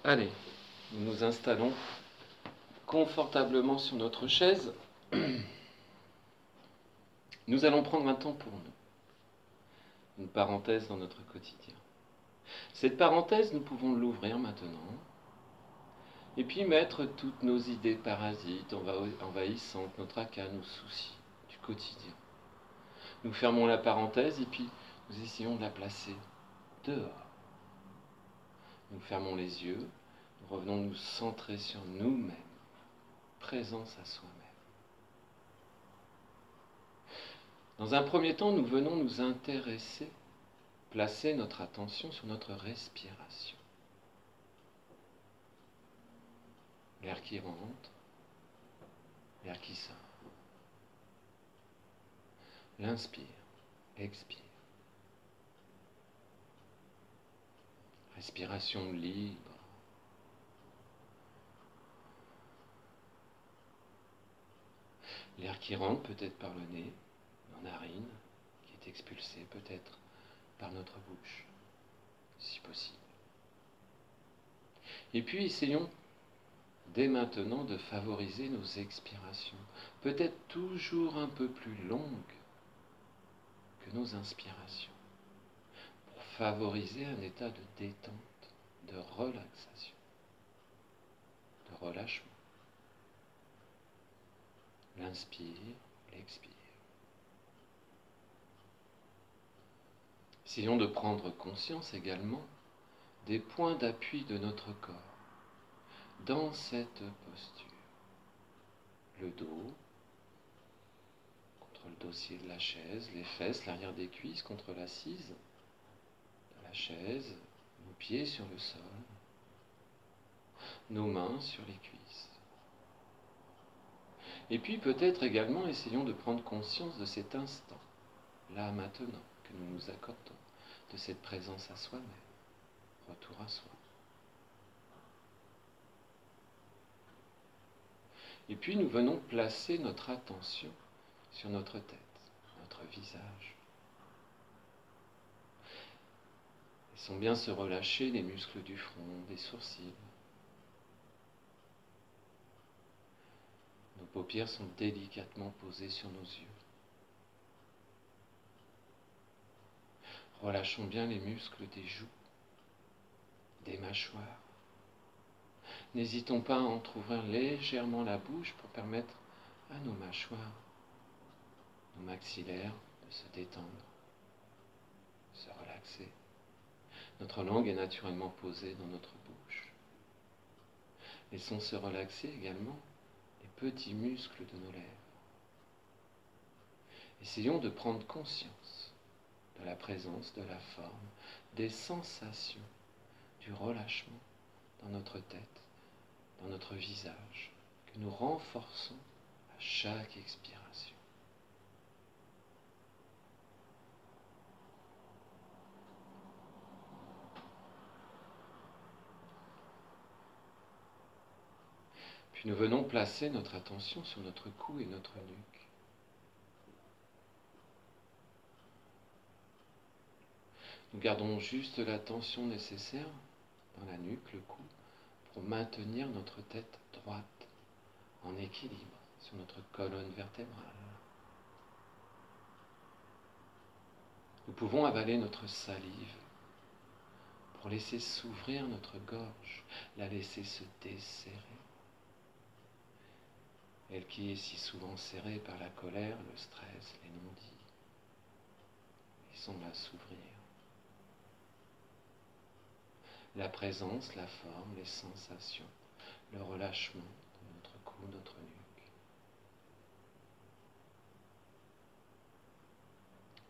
Allez, nous nous installons confortablement sur notre chaise. Nous allons prendre un temps pour nous, une parenthèse dans notre quotidien. Cette parenthèse, nous pouvons l'ouvrir maintenant et puis mettre toutes nos idées parasites envahissantes, nos tracas, nos soucis du quotidien. Nous fermons la parenthèse et puis nous essayons de la placer dehors. Nous fermons les yeux, nous revenons nous centrer sur nous-mêmes, présence à soi-même. Dans un premier temps, nous venons nous intéresser, placer notre attention sur notre respiration. L'air qui rentre, l'air qui sort. L'inspire, expire. Respiration libre. L'air qui rentre peut-être par le nez, nos narines, qui est expulsé peut-être par notre bouche, si possible. Et puis essayons dès maintenant de favoriser nos expirations, peut-être toujours un peu plus longues que nos inspirations, pour favoriser un état de détente, de relaxation, de relâchement. L'inspire, l'expire. Essayons de prendre conscience également des points d'appui de notre corps dans cette posture. Le dos contre le dossier de la chaise, les fesses, l'arrière des cuisses contre l'assise de la chaise, nos pieds sur le sol, nos mains sur les cuisses. Et puis peut-être également essayons de prendre conscience de cet instant, là maintenant, que nous nous accordons, de cette présence à soi-même, retour à soi. Et puis nous venons placer notre attention sur notre tête, notre visage. Laissons bien se relâcher les muscles du front, des sourcils. Nos paupières sont délicatement posées sur nos yeux. Relâchons bien les muscles des joues, des mâchoires. N'hésitons pas à entrouvrir légèrement la bouche pour permettre à nos mâchoires, nos maxillaires de se détendre, de se relaxer. Notre langue est naturellement posée dans notre bouche. Laissons se relaxer également les petits muscles de nos lèvres. Essayons de prendre conscience de la présence, de la forme, des sensations, du relâchement dans notre tête, dans notre visage, que nous renforçons à chaque expiration. Puis nous venons placer notre attention sur notre cou et notre nuque. Nous gardons juste la tension nécessaire dans la nuque, le cou, pour maintenir notre tête droite, en équilibre sur notre colonne vertébrale. Nous pouvons avaler notre salive pour laisser s'ouvrir notre gorge, la laisser se desserrer. Elle qui est si souvent serrée par la colère, le stress, les non-dits. Laissons-la s'ouvrir. La présence, la forme, les sensations, le relâchement de notre cou, notre nuque.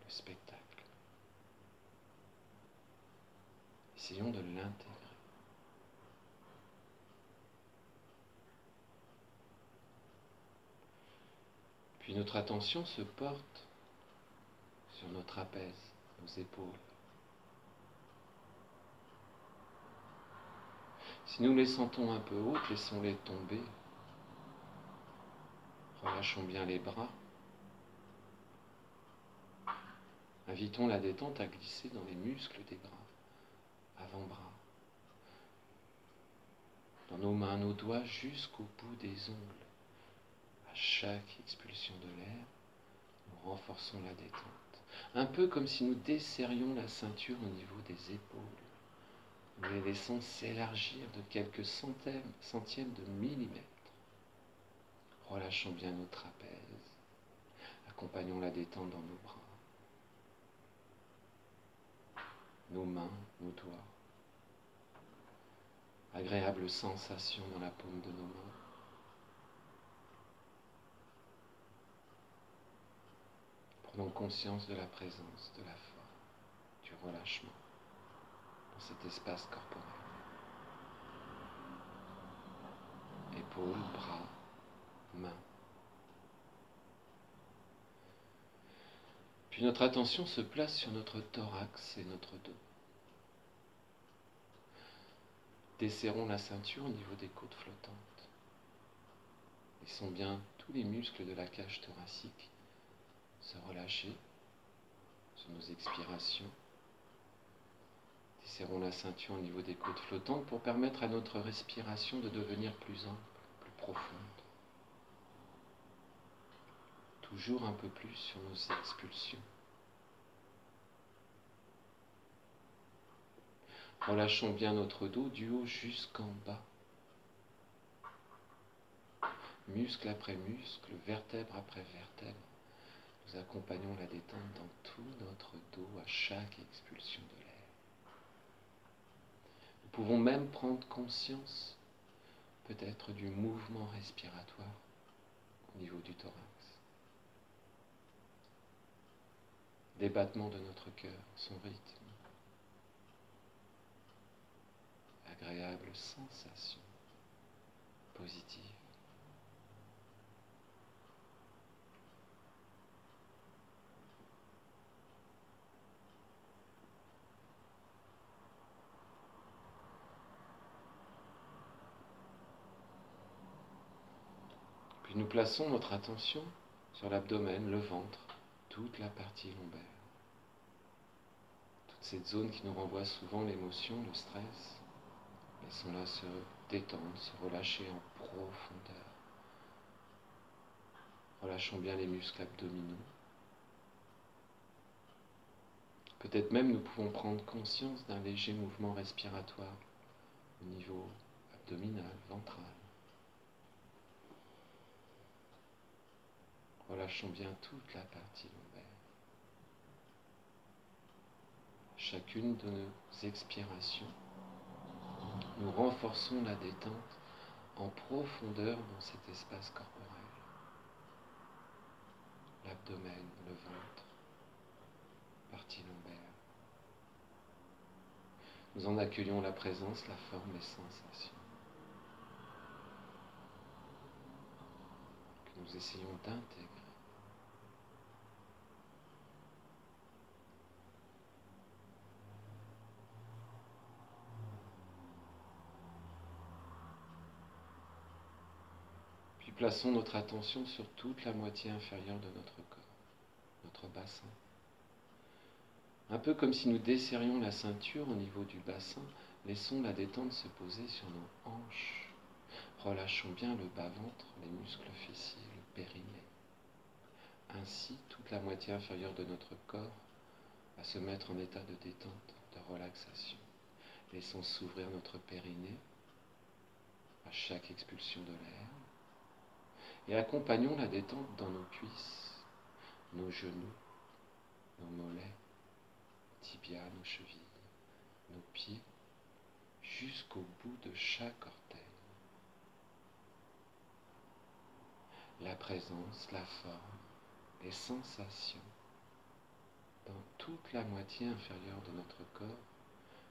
Le spectacle. Essayons de l'intégrer. Puis notre attention se porte sur nos trapèzes, nos épaules. Si nous les sentons un peu hautes, laissons-les tomber. Relâchons bien les bras. Invitons la détente à glisser dans les muscles des bras, avant-bras. dans nos mains, nos doigts, jusqu'au bout des ongles. À chaque expulsion de l'air, nous renforçons la détente. Un peu comme si nous desserrions la ceinture au niveau des épaules. Nous les laissons s'élargir de quelques centièmes de millimètres. Relâchons bien nos trapèzes. Accompagnons la détente dans nos bras, nos mains, nos doigts. Agréable sensation dans la paume de nos mains. Prenons conscience de la présence, de la forme, du relâchement dans cet espace corporel. Épaules, bras, mains. Puis notre attention se place sur notre thorax et notre dos. Desserrons la ceinture au niveau des côtes flottantes. Laissons bien tous les muscles de la cage thoracique se relâcher sur nos expirations. Desserrons la ceinture au niveau des côtes flottantes pour permettre à notre respiration de devenir plus ample, plus profonde. Toujours un peu plus sur nos expulsions. Relâchons bien notre dos du haut jusqu'en bas. Muscle après muscle, vertèbre après vertèbre. Nous accompagnons la détente dans tout notre dos à chaque expulsion de l'air. Nous pouvons même prendre conscience peut-être du mouvement respiratoire au niveau du thorax. Des battements de notre cœur, son rythme. Agréable sensation positive. Puis nous plaçons notre attention sur l'abdomen, le ventre, toute la partie lombaire. Toute cette zone qui nous renvoie souvent l'émotion, le stress. Laissons-la se détendre, se relâcher en profondeur. Relâchons bien les muscles abdominaux. Peut-être même nous pouvons prendre conscience d'un léger mouvement respiratoire au niveau abdominal, ventral. Relâchons bien toute la partie lombaire. Chacune de nos expirations, nous renforçons la détente en profondeur dans cet espace corporel. L'abdomen, le ventre, partie lombaire. Nous en accueillons la présence, la forme, les sensations. Que nous essayons d'intégrer. Puis plaçons notre attention sur toute la moitié inférieure de notre corps, notre bassin. Un peu comme si nous desserrions la ceinture au niveau du bassin, laissons la détente se poser sur nos hanches. Relâchons bien le bas-ventre, les muscles fessiers, le périnée. Ainsi, toute la moitié inférieure de notre corps va se mettre en état de détente, de relaxation. Laissons s'ouvrir notre périnée à chaque expulsion de l'air. Et accompagnons la détente dans nos cuisses, nos genoux, nos mollets, tibias, nos chevilles, nos pieds, jusqu'au bout de chaque orteil. La présence, la forme, les sensations dans toute la moitié inférieure de notre corps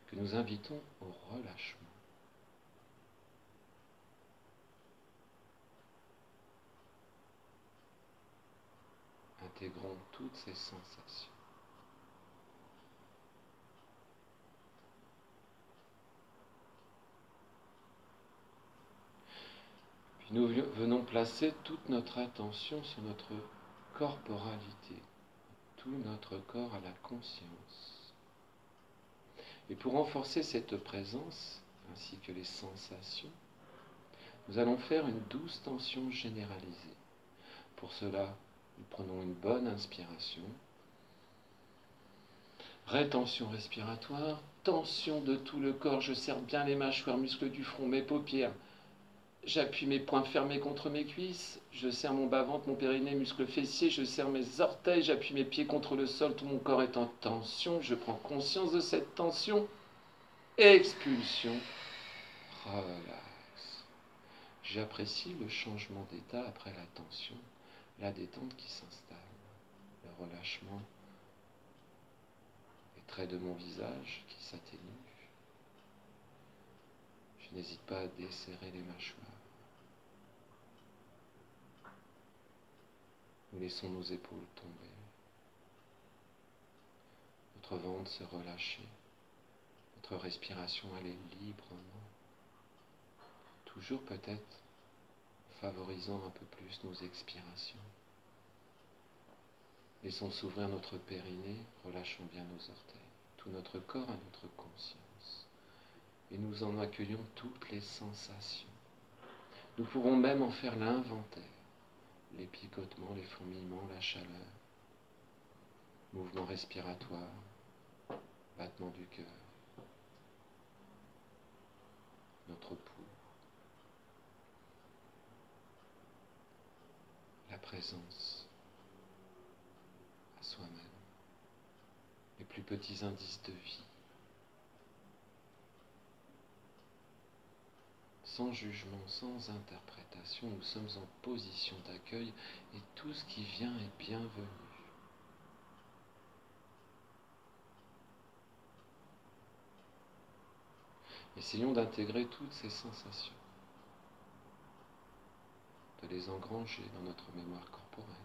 que nous invitons au relâchement. Intégrons toutes ces sensations. Puis nous venons placer toute notre attention sur notre corporalité, tout notre corps à la conscience. Et pour renforcer cette présence, ainsi que les sensations, Nous allons faire une douce tension généralisée. Pour cela, nous prenons une bonne inspiration. Rétention respiratoire, tension de tout le corps. Je serre bien les mâchoires, muscles du front, mes paupières. J'appuie mes poings fermés contre mes cuisses. Je serre mon bas-ventre, mon périnée, muscles fessiers. Je serre mes orteils. J'appuie mes pieds contre le sol. Tout mon corps est en tension. Je prends conscience de cette tension. Expulsion. Relax. J'apprécie le changement d'état après la tension, la détente qui s'installe, le relâchement, les traits de mon visage qui s'atténuent. Je n'hésite pas à desserrer les mâchoires. Nous laissons nos épaules tomber, notre ventre se relâcher, notre respiration aller librement, toujours peut-être favorisant un peu plus nos expirations. Laissons s'ouvrir notre périnée, relâchons bien nos orteils, tout notre corps à notre conscience, et nous en accueillons toutes les sensations. Nous pourrons même en faire l'inventaire, les picotements, les fourmillements, la chaleur, mouvements respiratoires, battement du cœur, notre pouls, la présence à soi-même, les plus petits indices de vie, sans jugement, sans interprétation, nous sommes en position d'accueil et tout ce qui vient est bienvenu. Essayons d'intégrer toutes ces sensations, de les engranger dans notre mémoire corporelle.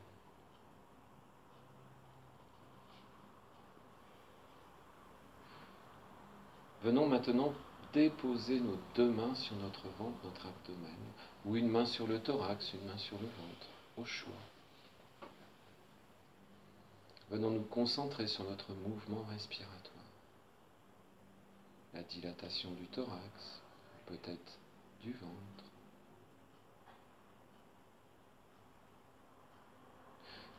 Venons maintenant déposer nos deux mains sur notre ventre, notre abdomen, ou une main sur le thorax, une main sur le ventre, au choix. Venons nous concentrer sur notre mouvement respiratoire. La dilatation du thorax, peut-être du ventre.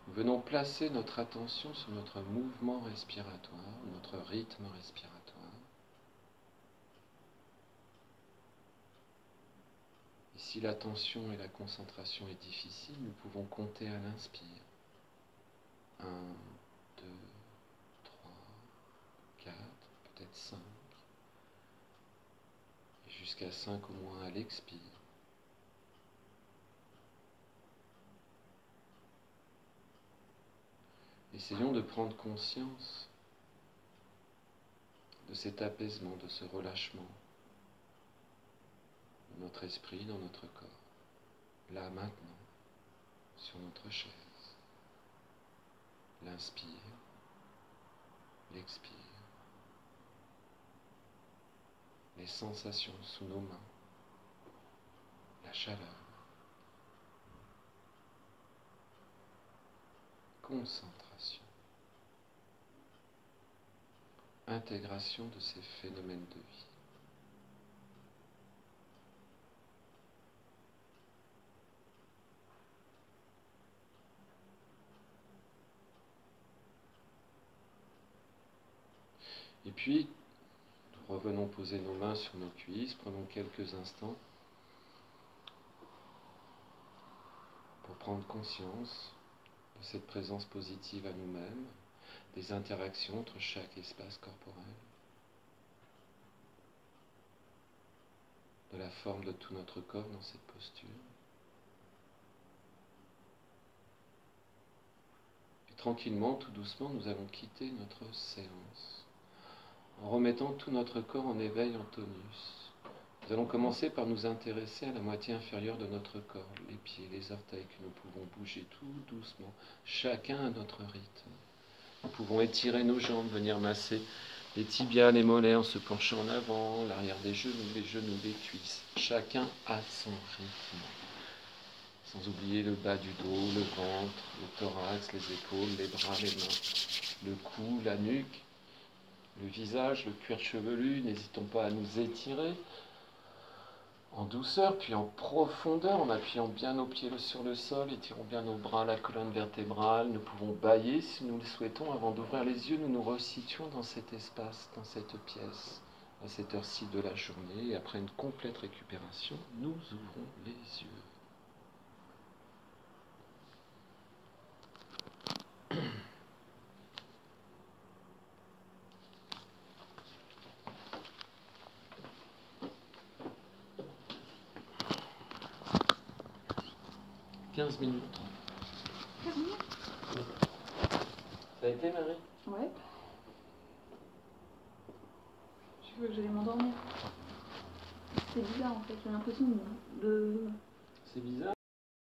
Nous venons placer notre attention sur notre mouvement respiratoire, notre rythme respiratoire. Et si l'attention et la concentration est difficile, nous pouvons compter à l'inspire. 1, 2, 3, 4, peut-être 5. Et jusqu'à 5 au moins à l'expire. Essayons de prendre conscience de cet apaisement, de ce relâchement dans notre esprit, dans notre corps, là maintenant, sur notre chaise. L'inspire, l'expire, les sensations sous nos mains, la chaleur, concentration, intégration de ces phénomènes de vie. Et puis, nous revenons poser nos mains sur nos cuisses, prenons quelques instants pour prendre conscience de cette présence positive à nous-mêmes, des interactions entre chaque espace corporel, de la forme de tout notre corps dans cette posture. Et tranquillement, tout doucement, nous allons quitter notre séance en remettant tout notre corps en éveil, en tonus. Nous allons commencer par nous intéresser à la moitié inférieure de notre corps, les pieds, les orteils que nous pouvons bouger tout doucement, chacun à notre rythme. Nous pouvons étirer nos jambes, venir masser les tibias, les mollets en se penchant en avant, l'arrière des genoux, les cuisses. Chacun à son rythme. Sans oublier le bas du dos, le ventre, le thorax, les épaules, les bras, les mains, le cou, la nuque, le visage, le cuir chevelu. N'hésitons pas à nous étirer. En douceur, puis en profondeur, en appuyant bien nos pieds sur le sol, étirons bien nos bras, la colonne vertébrale. Nous pouvons bâiller si nous le souhaitons. Avant d'ouvrir les yeux, nous nous resituons dans cet espace, dans cette pièce, à cette heure-ci de la journée. Et après une complète récupération, nous ouvrons les yeux. « 15 minutes. 15 minutes. Ça a été, Marie? Ouais. Je veux que j'aille m'endormir. C'est bizarre en fait, j'ai l'impression de... C'est bizarre.